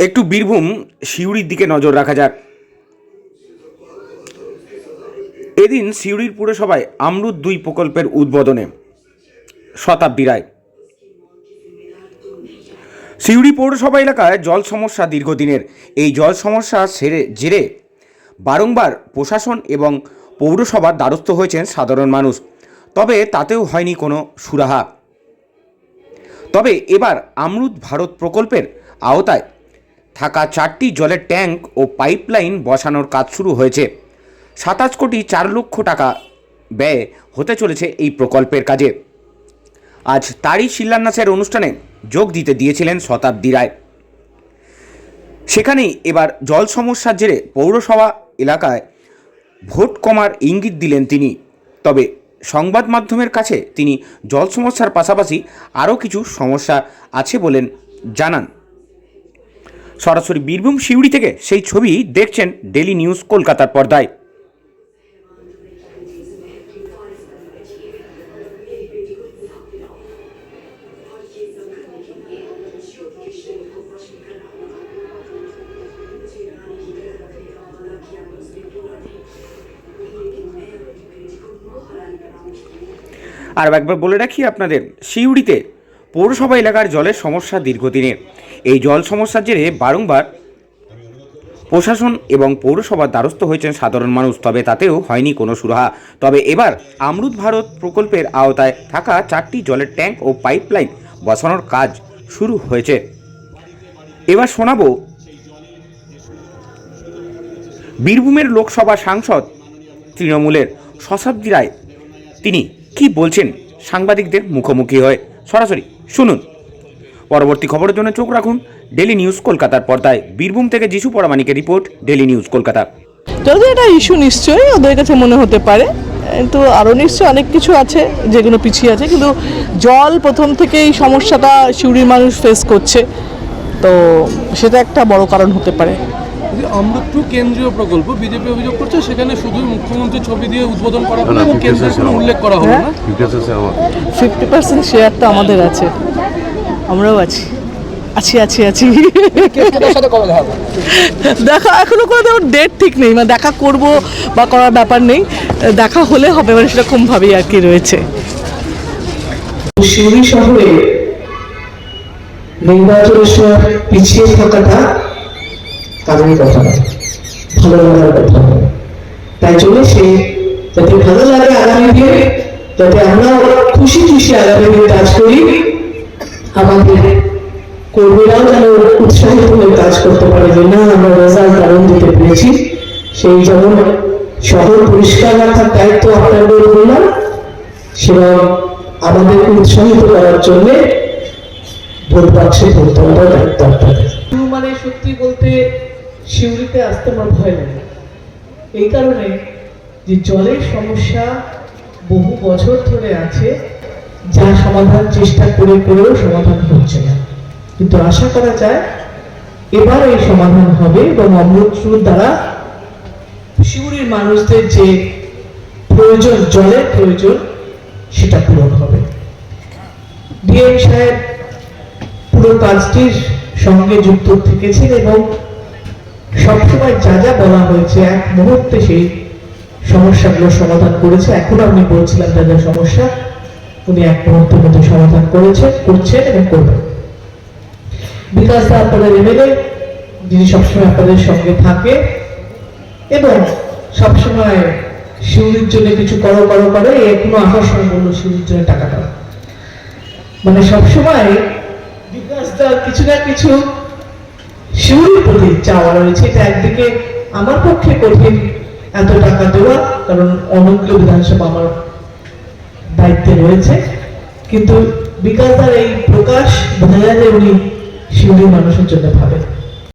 একটু বীরভূম সিউড়ির দিকে নজর রাখা যাক। এদিন সিউড়ির পুরসভায় আমরুত 2 প্রকল্পের উদ্বোধনে শতাব্দী রায়। সিউড়ি পৌরসভা এলাকায় জল সমস্যা দীর্ঘদিনের। এই জল সমস্যা জেরে বারংবার প্রশাসন এবং পৌরসভার দ্বারস্থ হয়েছেন সাধারণ মানুষ, তবে তাতেও হয়নি কোনো সুরাহা। তবে এবার আমরুত ভারত প্রকল্পের আওতায় থাকা 4টি জলের ট্যাঙ্ক ও পাইপলাইন বসানোর কাজ শুরু হয়েছে। 27 কোটি 4 লক্ষ টাকা ব্যয় হতে চলেছে এই প্রকল্পের কাজে। আজ তারই শিলান্যাসের অনুষ্ঠানে যোগ দিতে দিয়েছিলেন শতাব্দী রায়। সেখানেই এবার জল সমস্যার জেরে পৌরসভা এলাকায় ভোট কমার ইঙ্গিত দিলেন তিনি। তবে সংবাদ মাধ্যমের কাছে তিনি জল সমস্যার পাশাপাশি আরও কিছু সমস্যা আছে বলেন জানান। সরাসরি বীরভূম সিউড়ি থেকে সেই ছবি দেখছেন ডেলি নিউজ কলকাতার পর্দায়। আর একবার বলে রাখি আপনাদের, সিউড়িতে পৌরসভা এলাকার জলের সমস্যা দীর্ঘদিনের। এই জল সমস্যার জেরে বারংবার প্রশাসন এবং পৌরসভার দ্বারস্থ হয়েছেন সাধারণ মানুষ, তবে তাতেও হয়নি কোনো সুরাহা। তবে এবার আমরুত ভারত প্রকল্পের আওতায় থাকা 4টি জলের ট্যাঙ্ক ও পাইপলাইন বসানোর কাজ শুরু হয়েছে। এবার শোনাবো বীরভূমের লোকসভা সাংসদ তৃণমূলের শতাব্দী রায় তিনি কি বলছেন সাংবাদিকদের মুখোমুখি হয়ে। সরাসরি শুনুন। পরবর্তী খবরের জন্য চোখ রাখুন ডেলি নিউজ কলকাতার পর্দায়। বীরভূম থেকে যিশু পরামানিকের রিপোর্ট, ডেলি নিউজ কলকাতা। যদি এটা ইস্যু নিশ্চয়ই ওদের কাছে মনে হতে পারে, কিন্তু আরও নিশ্চয়ই অনেক কিছু আছে যেগুলো পিছিয়ে আছে, কিন্তু জল প্রথম থেকেই সমস্যাটা সিউড়ির মানুষ ফেস করছে, তো সেটা একটা বড় কারণ হতে পারে। আমরুত 2 কেন্দ্রীয় প্রকল্প, বিজেপি অভিযোগ করছে সেখানে শুধু মুখ্যমন্ত্রীর ছবি দিয়ে উদ্বোধন করা হলো এবং কেন্দ্রের কোনো উল্লেখ করা হলো না। 50% শেয়ার তো আমাদের আছে, আমরাও আছি আছি আছি আছি দেখা এখনো কোনো তেমন ডেট ঠিক নেই, মানে দেখা করব বা করার ব্যাপার নেই, দেখা হলে হবে, মানে সেরকমভাবেই আর কি রয়েছে। সিউড়ি শহরে নির্বাচনের সময় পিছিয়ে থাকাটা কারণের কথা নয়, ভালো লাগার কথা নয়। তাই জন্য সে যাতে ভালো লাগে আগামী দিনে, যাতে আমরা খুশি খুশি আগামী দিনে কাজ করি, আমাদের কর্মীরাও যেন উৎসাহিত হয়ে কাজ করতে পারে যে না আমরা রেজাল্ট দারুণ দিতে পেরেছি। সেই যেমন শহর পরিষ্কার রাখার দায়িত্ব আপনাদের বললাম, সেরকম আমাদেরকে উৎসাহিত করার জন্য ভোট বাক্সে ভোট দেওয়ার দায়িত্ব আপনাদের। মানে সত্যি বলতে সিউড়িতে আসতে আমার ভয় লাগে, এই কারণে যে জলের সমস্যা বহু বছর ধরে আছে, যা সমাধান চেষ্টা করেও সমাধান হচ্ছে না, কিন্তু আশা করা যায় এবার এই সমাধান হবে এবং আমরুত দ্বারা সিউড়ির মানুষদের যে প্রয়োজন, জলের প্রয়োজন, সেটা পূরণ হবে। ডিএম সাহেব পুরো কাজটির সঙ্গে যুক্ত থেকেছেন এবং সবসময় যা যা বলা হয়েছে এক মুহূর্তে সেই সমস্যাগুলো সমাধান করেছে। এখন আমি বলছিলাম যা যা সমস্যা উনি এক মুহূর্তের মধ্যে সমাধান করছেন এবং করবেন। বিকাশ দা আপনাদের এমএলএ, যিনি সবসময় আপনাদের সঙ্গে থাকে এবং সবসময় সিউড়ির জন্য কিছু করো করে, এখনো আসার সময় বললো সিউড়ির জন্য টাকা দাও, মানে সবসময় বিকাশ দা কিছু না কিছু সিউড়ির প্রতি চাওয়া রয়েছে। এটা একদিকে আমার পক্ষে কঠিন এত টাকা দেওয়া, কারণ অনেকগুলো বিধানসভা আমার দায়িত্বে রয়েছে, কিন্তু বিকাশ দার এই প্রকাশ বোঝা যায় যে উনি সিউড়ির মানুষের জন্য ভাবেন।